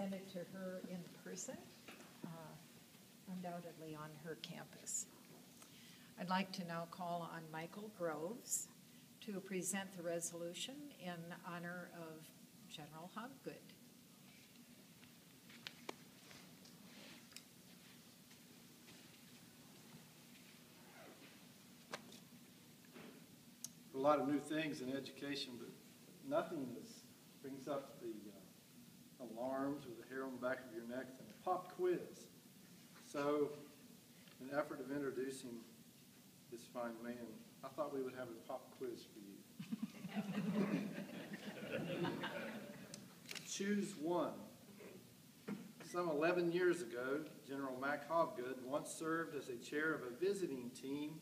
present it to her in person, undoubtedly on her campus. I'd like to now call on Michael Groves to present the resolution in honor of General Hobgood. A lot of new things in education, but nothing brings up the alarms or the hair on the back of your neck than a pop quiz. So, in an effort of introducing this fine man, I thought we would have a pop quiz for you. Choose one. Some 11 years ago, General Mac Hobgood once served as a chair of a visiting team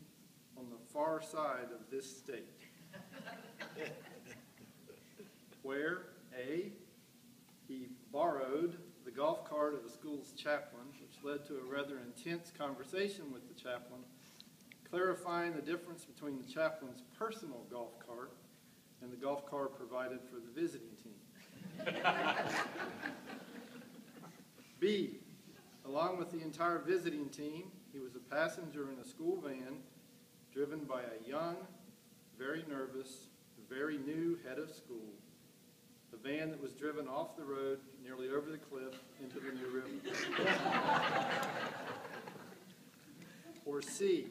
on the far side of this state. Where A, he borrowed the golf cart of the school's chaplain, which led to a rather intense conversation with the chaplain, clarifying the difference between the chaplain's personal golf cart and the golf cart provided for the visiting team. B, along with the entire visiting team, he was a passenger in a school van driven by a young, very nervous, very new head of school, a van that was driven off the road nearly over the cliff into the New River. Or C,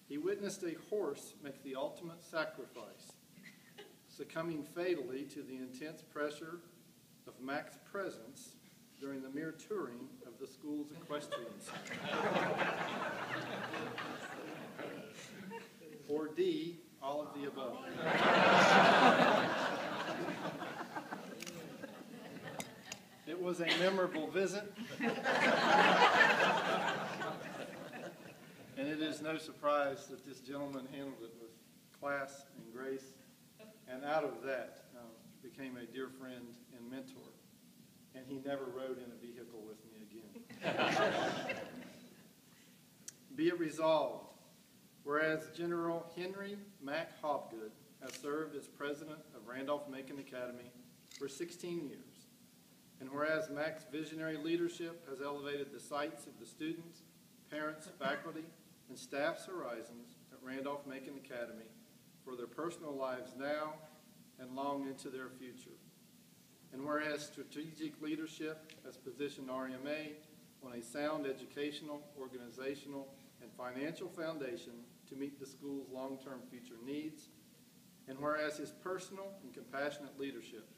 he witnessed a horse make the ultimate sacrifice, succumbing fatally to the intense pressure of Mac's presence during the mere touring of the school's equestrian center. Or D, all of the above. It was a memorable visit, and it is no surprise that this gentleman handled it with class and grace, and out of that became a dear friend and mentor, and he never rode in a vehicle with me again. Be it resolved, whereas General Henry Mac Hobgood has served as president of Randolph-Macon Academy for 16 years, and whereas Mac's visionary leadership has elevated the sights of the students, parents, faculty, and staff's horizons at Randolph-Macon Academy for their personal lives now and long into their future, and whereas strategic leadership has positioned RMA on a sound educational, organizational, and financial foundation to meet the school's long-term future needs, and whereas his personal and compassionate leadership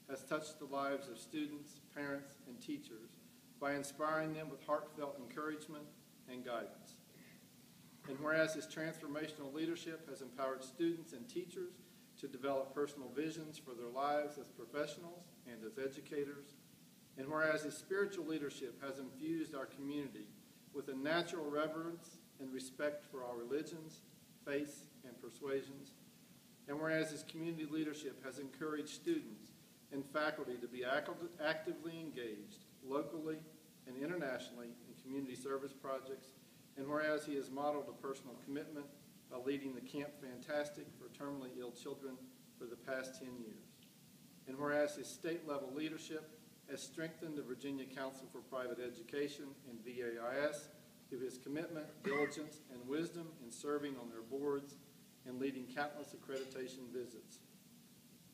has touched the lives of students, parents, and teachers by inspiring them with heartfelt encouragement and guidance, and whereas his transformational leadership has empowered students and teachers to develop personal visions for their lives as professionals and as educators, and whereas his spiritual leadership has infused our community with a natural reverence and respect for our religions, faiths, and persuasions, and whereas his community leadership has encouraged students and faculty to be actively engaged locally and internationally in community service projects, and whereas he has modeled a personal commitment by leading the Camp Fantastic for terminally ill children for the past 10 years, and whereas his state-level leadership has strengthened the Virginia Council for Private Education and VAIS through his commitment, diligence, and wisdom in serving on their boards and leading countless accreditation visits.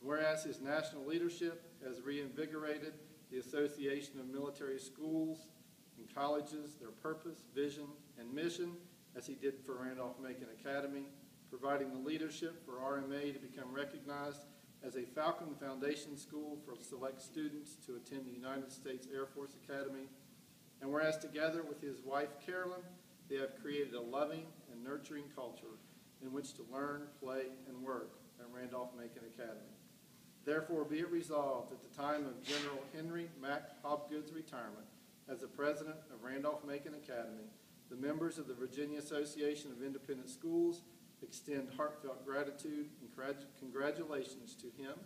Whereas his national leadership has reinvigorated the Association of Military Schools and Colleges, their purpose, vision, and mission, as he did for Randolph-Macon Academy, providing the leadership for RMA to become recognized as a Falcon Foundation School for select students to attend the United States Air Force Academy. And whereas together with his wife, Carolyn, they have created a loving and nurturing culture in which to learn, play, and work at Randolph-Macon Academy. Therefore, be it resolved at the time of General Henry Mac Hobgood's retirement as the president of Randolph-Macon Academy, the members of the Virginia Association of Independent Schools extend heartfelt gratitude and congratulations to him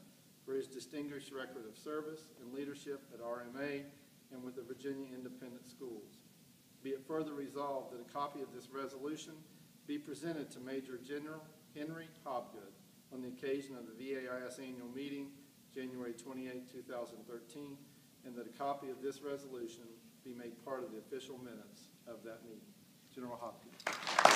for his distinguished record of service and leadership at RMA and with the Virginia Independent Schools. Be it further resolved that a copy of this resolution be presented to Major General Henry Hobgood on the occasion of the VAIS annual meeting, January 28, 2013, and that a copy of this resolution be made part of the official minutes of that meeting. General Hobgood.